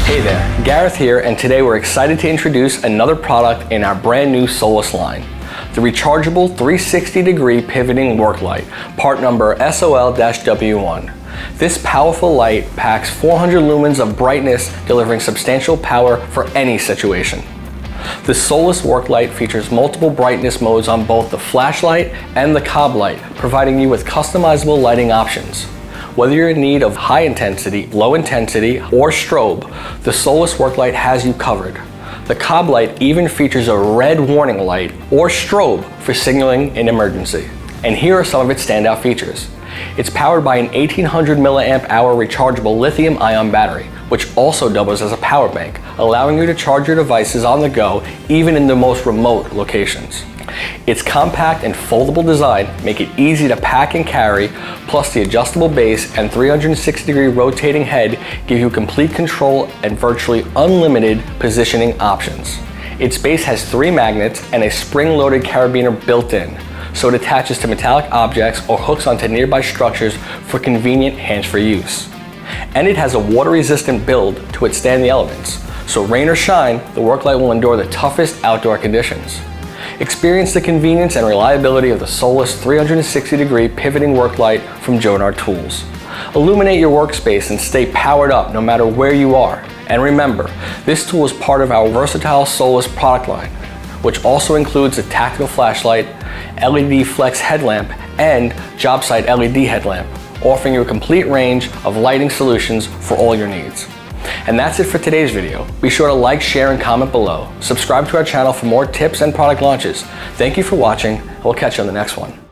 Hey there, Gareth here, and today we're excited to introduce another product in our brand new Solis line, the Rechargeable 360-degree Pivoting Worklight, part number SOL-W1. This powerful light packs 400 lumens of brightness, delivering substantial power for any situation. The Solis Worklight features multiple brightness modes on both the flashlight and the cob light, providing you with customizable lighting options. Whether you're in need of high intensity, low intensity, or strobe, the Solis Worklight has you covered. The cob light even features a red warning light or strobe for signaling an emergency. And here are some of its standout features. It's powered by an 1800 milliamp hour rechargeable lithium-ion battery, which also doubles as a power bank, allowing you to charge your devices on the go even in the most remote locations. Its compact and foldable design make it easy to pack and carry, plus the adjustable base and 360-degree rotating head give you complete control and virtually unlimited positioning options. Its base has 3 magnets and a spring-loaded carabiner built in, so it attaches to metallic objects or hooks onto nearby structures for convenient hands-free use. And it has a water-resistant build to withstand the elements, so rain or shine, the Worklight will endure the toughest outdoor conditions. Experience the convenience and reliability of the Solis 360-degree Pivoting Worklight from Jonard Tools. Illuminate your workspace and stay powered up no matter where you are. And remember, this tool is part of our versatile Solis product line, which also includes a tactical flashlight, LED flex headlamp, and job site LED headlamp, offering you a complete range of lighting solutions for all your needs. And that's it for today's video. Be sure to like, share, and comment below. Subscribe to our channel for more tips and product launches. Thank you for watching, and we'll catch you on the next one.